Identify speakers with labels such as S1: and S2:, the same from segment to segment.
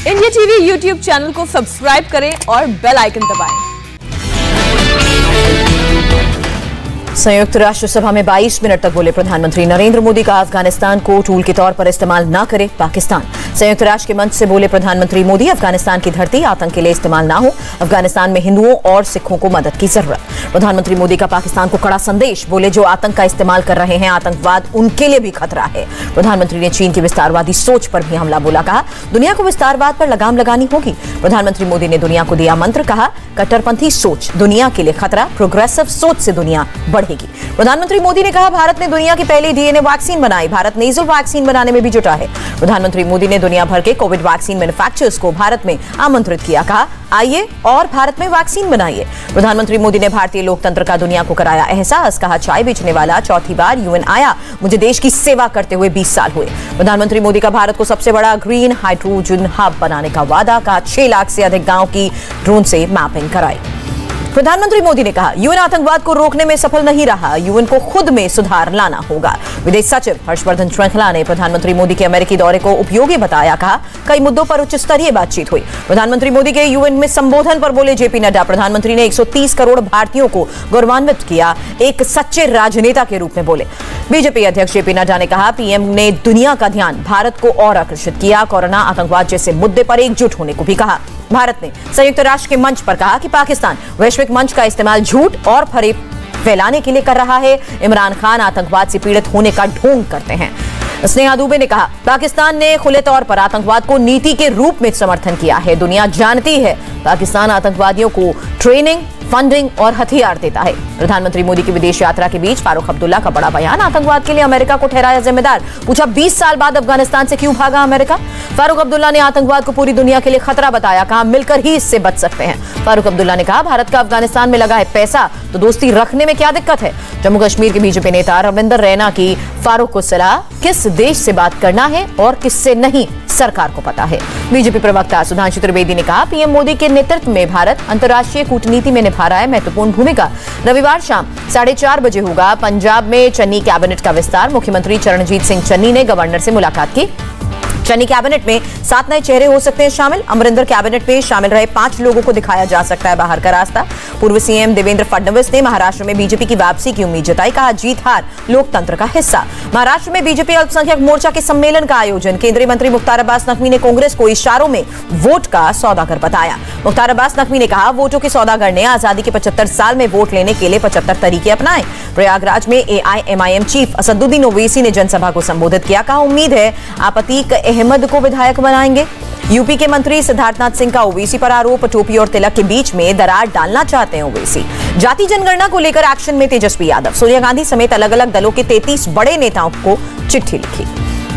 S1: India TV YouTube channel को subscribe करें और बेल आइकन दबाएं।
S2: संयुक्त राष्ट्र सभा में 22 मिनट तक बोले प्रधानमंत्री नरेंद्र मोदी का अफगानिस्तान को टूल के तौर पर इस्तेमाल न करे पाकिस्तान। संयुक्त राष्ट्र के मंच से बोले प्रधानमंत्री मोदी, अफगानिस्तान की धरती आतंक के लिए इस्तेमाल ना हो, अफगानिस्तान में हिंदुओं और सिखों को मदद की जरूरत। प्रधानमंत्री मोदी का पाकिस्तान को कड़ा संदेश, बोले जो आतंक का इस्तेमाल कर रहे हैं आतंकवाद उनके लिए भी खतरा है। प्रधानमंत्री ने चीन की विस्तारवादी सोच पर भी हमला बोला, कहा दुनिया को विस्तारवाद पर लगाम लगानी होगी। प्रधानमंत्री मोदी ने दुनिया को दिया मंत्र, कहा कट्टरपंथी सोच दुनिया के लिए खतरा, प्रोग्रेसिव सोच से दुनिया बढ़ेगी। प्रधानमंत्री मोदी ने कहा भारत ने दुनिया की पहली डीएनए वैक्सीन बनाई, भारत नेजल वैक्सीन बनाने में भी जुटा है। प्रधानमंत्री मोदी ने दुनिया भर के कोविड वैक्सीन मैन्युफैक्चरर्स को भारत में आमंत्रित किया, कहा आइए और भारत में वैक्सीन बनाइए। प्रधानमंत्री मोदी ने भारतीय लोकतंत्र का दुनिया को कराया एहसास, कहा चाय बेचने वाला चौथी बार यूएन आया, मुझे देश की सेवा करते हुए 20 साल हुए। प्रधानमंत्री मोदी का भारत को सबसे बड़ा ग्रीन हाइड्रोजन हब बनाने का वादा, कहा 6 लाख से अधिक गांव की ड्रोन से मैपिंग कराई। प्रधानमंत्री मोदी ने कहा यूएन आतंकवाद को रोकने में सफल नहीं रहा, यूएन को खुद में सुधार लाना होगा। विदेश सचिव हर्षवर्धन श्रृंखला ने प्रधानमंत्री मोदी के अमेरिकी दौरे को उपयोगी बताया, कहा कई मुद्दों पर उच्च स्तरीय बातचीत हुई। प्रधानमंत्री मोदी के यूएन में संबोधन पर बोले जेपी नड्डा, प्रधानमंत्री ने 130 करोड़ भारतीयों को गौरवान्वित किया, एक सच्चे राजनेता के रूप में बोले। बीजेपी अध्यक्ष जेपी नड्डा ने कहा पीएम ने दुनिया का ध्यान भारत को और आकर्षित किया, कोरोना आतंकवाद जैसे मुद्दे पर एकजुट होने को भी कहा। भारत ने संयुक्त राष्ट्र के मंच पर कहा कि पाकिस्तान वैश्विक मंच का इस्तेमाल झूठ और फरेब फैलाने के लिए कर रहा है, इमरान खान आतंकवाद से पीड़ित होने का ढोंग करते हैं। स्नेहा दुबे ने कहा पाकिस्तान ने खुले तौर पर आतंकवाद को नीति के रूप में समर्थन किया है, दुनिया जानती है पाकिस्तान आतंकवादियों को ट्रेनिंग, फंडिंग और हथियार देता है। प्रधानमंत्री मोदी की विदेश यात्रा के बीच फारूक अब्दुल्ला का बड़ा बयान, आतंकवाद के लिए अमेरिका को ठहराया जिम्मेदार, पूछा 20 साल बाद अफगानिस्तान से क्यों भागा अमेरिका। फारूक अब्दुल्ला ने आतंकवाद को पूरी दुनिया के लिए खतरा बताया, कहा मिलकर ही इससे बच सकते हैं। फारूक अब्दुल्ला ने कहा भारत का अफगानिस्तान में लगा है पैसा तो दोस्ती रखने में क्या दिक्कत है। जम्मू कश्मीर के बीजेपी नेता रविंदर रैना की फारूक को सलाह, किस देश से बात करना है और किससे नहीं सरकार को पता है। बीजेपी प्रवक्ता सुधांशु त्रिवेदी ने कहा पीएम मोदी के नेतृत्व में भारत अंतर्राष्ट्रीय कूटनीति में निभा रहा है महत्वपूर्ण भूमिका। रविवार शाम 4:30 बजे होगा पंजाब में चन्नी कैबिनेट का विस्तार, मुख्यमंत्री चरणजीत सिंह चन्नी ने गवर्नर से मुलाकात की। चन्नी कैबिनेट में 7 नए चेहरे हो सकते हैं शामिल, अमरिंदर कैबिनेट में शामिल रहे 5 लोगों को दिखाया जा सकता है बाहर का रास्ता। पूर्व सीएम देवेंद्र फडणवीस ने महाराष्ट्र में बीजेपी की वापसी की उम्मीद जताई, कहा जीत हार लोकतंत्र का हिस्सा। महाराष्ट्र में बीजेपी अल्पसंख्यक मोर्चा के सम्मेलन का आयोजन, केंद्रीय मंत्री मुख्तार अब्बास नकवी ने कांग्रेस को इशारों में वोट का सौदागर बताया। मुख्तार अब्बास नकवी ने कहा वोटों के सौदागर ने आजादी के 75 साल में वोट लेने के लिए 75 तरीके अपनाए। प्रयागराज में एआईएमआईएम चीफ असदुद्दीन ओवैसी ने जनसभा को संबोधित किया, कहा उम्मीद है आप अतीक अहमद को विधायक बनाएंगे। यूपी के मंत्री सिद्धार्थनाथ सिंह का ओवैसी पर आरोप, टोपी और तिलक के बीच में दरार डालना चाहते हैं ओवैसी। जाति जनगणना को लेकर एक्शन में तेजस्वी यादव, सोनिया गांधी समेत अलग अलग दलों के 33 बड़े नेताओं को चिट्ठी लिखी।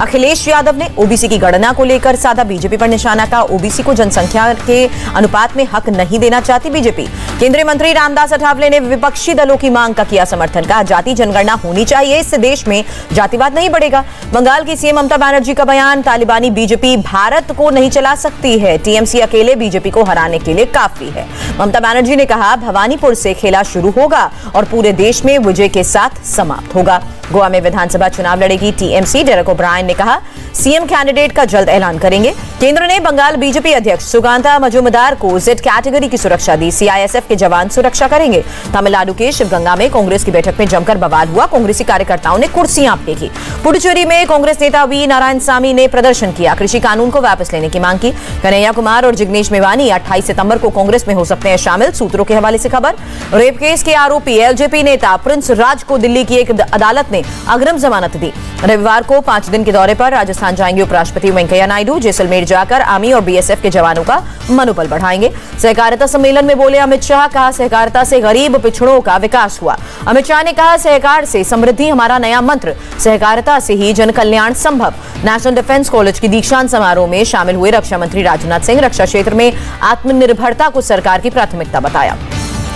S2: अखिलेश यादव ने ओबीसी की गणना को लेकर साधा बीजेपी पर निशाना, का ओबीसी को जनसंख्या के अनुपात में हक नहीं देना चाहती बीजेपी। केंद्रीय मंत्री रामदास अठावले ने विपक्षी दलों की मांग का किया समर्थन, कहा जाति जनगणना होनी चाहिए, इससे देश में जातिवाद नहीं बढ़ेगा। बंगाल की सीएम ममता बनर्जी का बयान, तालिबानी बीजेपी भारत को नहीं चला सकती है, टीएमसी अकेले बीजेपी को हराने के लिए काफी है। ममता बनर्जी ने कहा भवानीपुर से खेला शुरू होगा और पूरे देश में विजय के साथ समाप्त होगा। गोवा में विधानसभा चुनाव लड़ेगी टीएमसी, डेरेक ओब्रायन ने कहा सीएम कैंडिडेट का जल्द ऐलान करेंगे। केंद्र ने बंगाल बीजेपी अध्यक्ष सुकांता मजुमदार को जेड कैटेगरी की सुरक्षा दी, सीआईएसएफ के जवान सुरक्षा करेंगे। तमिलनाडु के शिवगंगा में कांग्रेस की बैठक में जमकर बवाल हुआ, कांग्रेसी कार्यकर्ताओं ने कुर्सियां फेंकी। पुडुचेरी में कांग्रेस नेता वी नारायणसामी ने प्रदर्शन किया, कृषि कानून को वापस लेने की मांग की। कन्हैया कुमार और जिग्नेश मेवानी 28 सितंबर को कांग्रेस में हो सकते हैं शामिल, सूत्रों के हवाले से खबर। रेप केस के आरोपी एलजेपी नेता प्रिंस राज को दिल्ली की एक अदालत ने अग्रिम जमानत दी। रविवार को 5 दिन के दौरे पर राजस्थान जाएंगे उपराष्ट्रपति वेंकैया नायडू, जैसलमेर जाकर आर्मी और बीएसएफ के जवानों का मनोबल बढ़ाएंगे। सहकारिता सम्मेलन में बोले अमित शाह, कहा सहकारिता से गरीब पिछड़ों का विकास हुआ। अमित शाह ने कहा सहकार से समृद्धि हमारा नया मंत्र, सहकारिता से ही जन कल्याण संभव। नेशनल डिफेंस कॉलेज की दीक्षांत समारोह में शामिल हुए रक्षा मंत्री राजनाथ सिंह, रक्षा क्षेत्र में आत्मनिर्भरता को सरकार की प्राथमिकता बताया।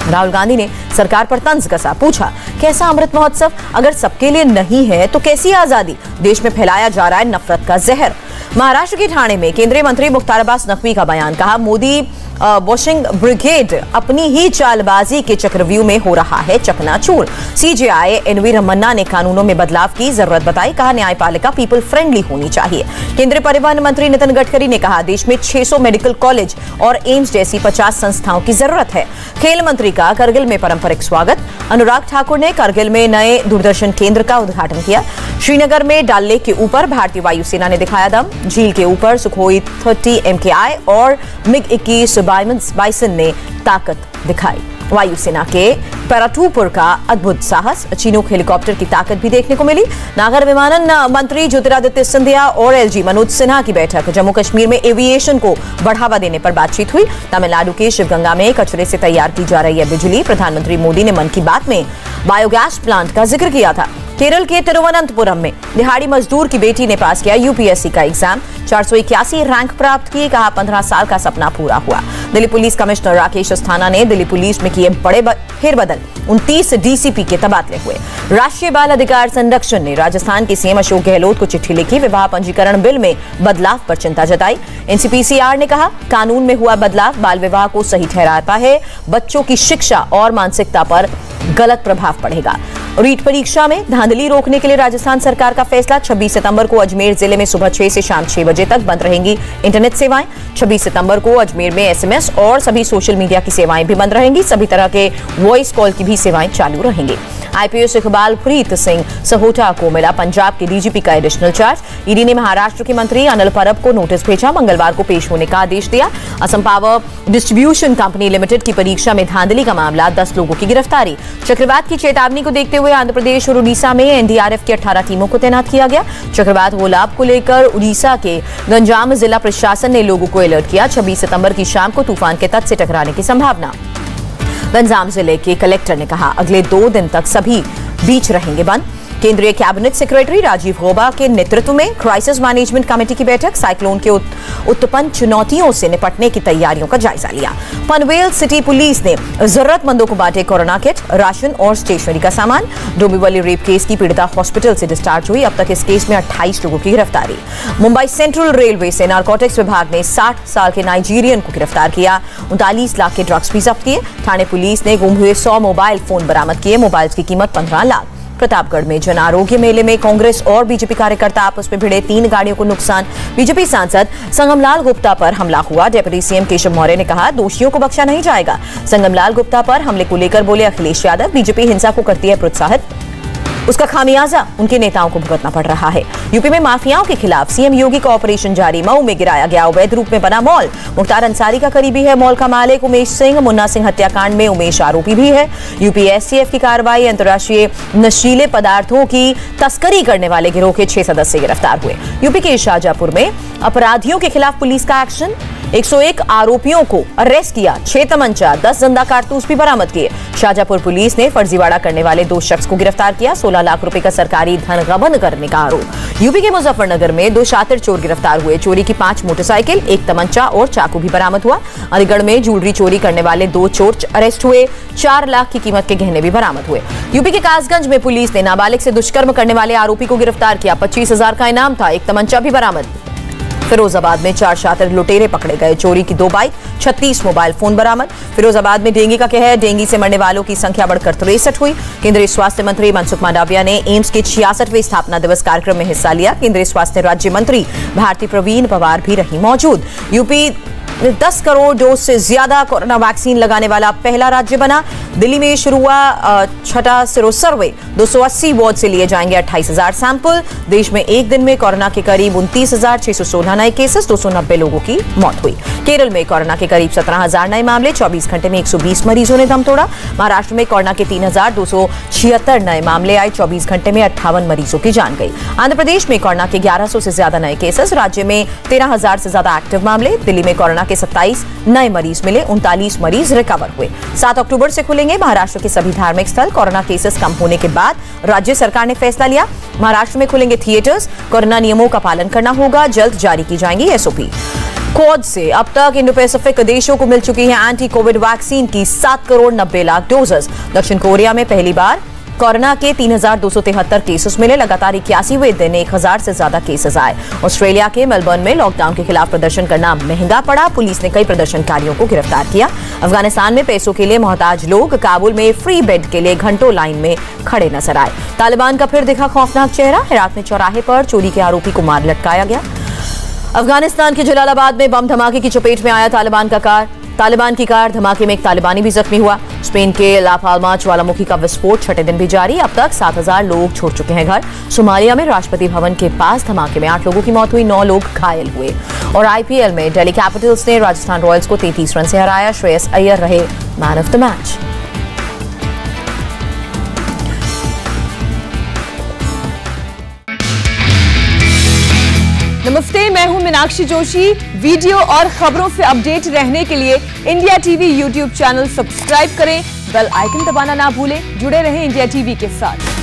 S2: राहुल गांधी ने सरकार पर तंज कसा, पूछा कैसा अमृत महोत्सव, अगर सबके लिए नहीं है तो कैसी आजादी, देश में फैलाया जा रहा है नफरत का जहर। महाराष्ट्र के ठाणे में केंद्रीय मंत्री मुख्तार अब्बास नकवी का बयान, कहा मोदी वॉशिंग ब्रिगेड अपनी ही चालबाजी के चक्रव्यूह में हो रहा है चकनाचूर। सीजेआई एनवी रमन्ना ने कानूनों में बदलाव की जरूरत बताई, कहा न्यायपालिका पीपल फ्रेंडली होनी चाहिए। केंद्रीय परिवहन मंत्री नितिन गडकरी ने कहा देश में 600 मेडिकल कॉलेज और एम्स जैसी 50 संस्थाओं की जरूरत है। खेल मंत्री का करगिल में पारंपरिक स्वागत। अनुराग ठाकुर ने करगिल में नए दूरदर्शन केंद्र का उद्घाटन किया। श्रीनगर में डल लेक के ऊपर भारतीय वायुसेना ने दिखाया दम। झील के ऊपर सुखोई 30 MKI और MiG-21 बाइसन ने ताकत दिखाई। वायुसेना के पैराट्रूपर का अद्भुत साहस, चिनूक हेलीकॉप्टर की ताकत भी देखने को मिली। नागर विमानन मंत्री ज्योतिरादित्य सिंधिया और LG मनोज सिन्हा की बैठक। जम्मू कश्मीर में एविएशन को बढ़ावा देने पर बातचीत हुई। तमिलनाडु के शिवगंगा में कचरे से तैयार की जा रही है बिजली। प्रधानमंत्री मोदी ने मन की बात में बायोगैस प्लांट का जिक्र किया था। केरल के तिरुवनंतपुरम में दिहाड़ी मजदूर की बेटी ने पास किया यूपीएससी का एग्जाम, 481 रैंक प्राप्त किए, कहा 15 साल का सपना पूरा हुआ। दिल्ली पुलिस कमिश्नर राकेश अस्थाना ने दिल्ली पुलिस में किए बड़े फेरबदल, 29 डीसीपी के तबादले हुए। राष्ट्रीय बाल अधिकार संरक्षण ने राजस्थान के सीएम अशोक गहलोत को चिट्ठी लिखी, विवाह पंजीकरण बिल में बदलाव पर चिंता जताई। एनसीपीसीआर ने कहा कानून में हुआ बदलाव बाल विवाह को सही ठहराता है, बच्चों की शिक्षा और मानसिकता पर गलत प्रभाव पड़ेगा। रीट परीक्षा में धांधली रोकने के लिए राजस्थान सरकार का फैसला, 26 सितंबर को अजमेर जिले में सुबह 6 से शाम 6 बजे तक बंद रहेंगी इंटरनेट सेवाएं। 26 सितंबर को अजमेर में एसएमएस और सभी सोशल मीडिया की सेवाएं भी बंद रहेंगी। सभी तरह के वॉइस कॉल की भी सेवाएं चालू रहेंगी। आईपीएस इकबाल प्रीत सिंह सहोटा को मिला पंजाब के डीजीपी का एडिशनल चार्ज। ईडी ने महाराष्ट्र के मंत्री अनिल परब को नोटिस भेजा, मंगलवार को पेश होने का आदेश दिया। Assam power distribution company limited की परीक्षा में धांधली का मामला, 10 लोगों की गिरफ्तारी। चक्रवात की चेतावनी को देखते हुए आंध्र प्रदेश और उड़ीसा में एनडीआरएफ की 18 टीमों को तैनात किया गया। चक्रवात ओलाब को लेकर उड़ीसा के गंजाम जिला प्रशासन ने लोगों को अलर्ट किया। 26 सितंबर की शाम को तूफान के तट से टकराने की संभावना। गंजाम जिले के कलेक्टर ने कहा अगले 2 दिन तक सभी बीच रहेंगे बंद। केंद्रीय कैबिनेट सेक्रेटरी राजीव गौबा के नेतृत्व में क्राइसिस मैनेजमेंट कमेटी की बैठक, साइक्लोन के उत्पन्न चुनौतियों से निपटने की तैयारियों का जायजा लिया। पनवेल सिटी पुलिस ने जरूरतमंदों को बांटे कोरोना किट, राशन और स्टेशनरी का सामान। डोंबिवली रेप केस की पीड़िता हॉस्पिटल से डिस्चार्ज हुई, अब तक इस केस में 28 लोगों की गिरफ्तारी। मुंबई सेंट्रल रेलवे से नारकोटिक्स विभाग ने 60 साल के नाइजीरियन को गिरफ्तार किया, 39 लाख के ड्रग्स भी जब्त किए। थाने पुलिस ने गुम हुए 100 मोबाइल फोन बरामद किए, मोबाइल की कीमत 15 लाख। प्रतापगढ़ में जन आरोग्य मेले में कांग्रेस और बीजेपी कार्यकर्ता आपस में भिड़े, 3 गाड़ियों को नुकसान। बीजेपी सांसद संगमलाल गुप्ता पर हमला हुआ, डिप्टी सीएम केशव मौर्य ने कहा दोषियों को बख्शा नहीं जाएगा। संगमलाल गुप्ता पर हमले को लेकर बोले अखिलेश यादव, बीजेपी हिंसा को करती है प्रोत्साहित, उसका खामियाजा उनके नेताओं को भुगतना पड़ रहा है। यूपी में माफियाओं के खिलाफ सीएम योगी का ऑपरेशन जारी, मऊ में गिराया गया अवैध रूप में बना मॉल। मुख्तार अंसारी का करीबी है मॉल का मालिक उमेश सिंह, मुन्ना सिंह हत्याकांड में उमेश आरोपी भी है। यूपी एसटीएफ की कार्रवाई, अंतर्राष्ट्रीय नशीले पदार्थों की तस्करी करने वाले गिरोह के 6 सदस्य गिरफ्तार हुए। यूपी के शाहजहांपुर में अपराधियों के खिलाफ पुलिस का एक्शन, 101 आरोपियों को अरेस्ट किया, 6 तमंचा 10 जिंदा कारतूस भी बरामद किए। शाहजहांपुर पुलिस ने फर्जीवाड़ा करने वाले 2 शख्स को गिरफ्तार किया, 16 लाख रुपए का सरकारी धन गबन करने का आरोप। यूपी के मुजफ्फरनगर में 2 शातिर चोर गिरफ्तार हुए, चोरी की 5 मोटरसाइकिल, 1 तमंचा और चाकू भी बरामद हुआ। अलीगढ़ में ज्वेलरी चोरी करने वाले 2 चोर अरेस्ट हुए, 4 लाख की कीमत के गहने भी बरामद हुए। यूपी के कासगंज में पुलिस ने नाबालिग से दुष्कर्म करने वाले आरोपी को गिरफ्तार किया, 25,000 का इनाम था, 1 तमंचा भी बरामद। फिरोजाबाद में 4 शातिर लुटेरे पकड़े गए, चोरी की 2 बाइक, 36 मोबाइल फोन बरामद। फिरोजाबाद में डेंगू का कहर, डेंगू से मरने वालों की संख्या बढ़कर 63 हुई। केंद्रीय स्वास्थ्य मंत्री मनसुख मांडविया ने एम्स के 66वें स्थापना दिवस कार्यक्रम में हिस्सा लिया। केंद्रीय स्वास्थ्य राज्य मंत्री भारती प्रवीण पवार भी रही मौजूद। यूपी 10 करोड़ डोज से ज्यादा कोरोना वैक्सीन लगाने वाला पहला राज्य बना। दिल्ली में शुरू हुआ छठा सिरो सर्वे, 280 वार्ड से लिए जाएंगे 28,000 सैंपल। देश में एक दिन में कोरोना के करीब 29,616 नए केसेस, 290 लोगों की मौत हुई। केरल में कोरोना के करीब 17,000 नए मामले, 24 घंटे में 120 मरीजों ने दम तोड़ा। महाराष्ट्र में कोरोना के 3,276 नए मामले आए, 24 घंटे में 58 मरीजों की जान गई। आंध्र प्रदेश में कोरोना के 1100 से ज्यादा नए केसेस, राज्य में 13,000 से ज्यादा एक्टिव मामले। दिल्ली में कोरोना के 27 नए मरीज मिले, 39 मरीज रिकवर हुए। 7 अक्टूबर से खुलेंगे महाराष्ट्र के सभी धार्मिक स्थल। कोरोना केसेस कम होने के बाद राज्य सरकार ने फैसला लिया, महाराष्ट्र में खुलेंगे थिएटर्स, कोरोना नियमों का पालन करना होगा, जल्द जारी की जाएंगी एसओपी। क्वाड से अब तक इंडो पैसिफिक देशों को मिल चुकी है एंटी कोविड वैक्सीन की 7 करोड़ 90 लाख डोजेस। दक्षिण कोरिया में पहली बार कोरोना के 3,273 केसेस मिले। लगातार 81वें दिन 1,000 से ज्यादा केसेस आए। ऑस्ट्रेलिया के मेलबर्न में लॉकडाउन के खिलाफ प्रदर्शन करना महंगा पड़ा। पुलिस ने कई प्रदर्शनकारियों को गिरफ्तार किया। अफगानिस्तान में पैसों के लिए मोहताज लोग काबुल में फ्री बेड के लिए घंटों लाइन में खड़े नजर आए। तालिबान का फिर दिखा खौफनाक चेहरा। हेरात में चौराहे पर चोरी के आरोपी को मार लटकाया गया। अफगानिस्तान के जलालाबाद में बम धमाके की चपेट में आया तालिबान की कार। धमाके में एक तालिबानी भी जख्मी हुआ। स्पेन के ला पाल्मा ज्वालामुखी का विस्फोट छठे दिन भी जारी। अब तक 7,000 लोग छोड़ चुके हैं घर। सोमालिया में राष्ट्रपति भवन के पास धमाके में 8 लोगों की मौत हुई, 9 लोग घायल हुए। और आईपीएल में दिल्ली कैपिटल्स ने राजस्थान रॉयल्स को 33 रन से हराया। श्रेयस अय्यर रहे मैन ऑफ द मैच।
S1: नमस्ते, मैं हूं मीनाक्षी जोशी। वीडियो और खबरों से अपडेट रहने के लिए India TV YouTube channel subscribe करें, बेल आइकन दबाना ना भूलें। जुड़े रहें इंडिया टीवी के साथ।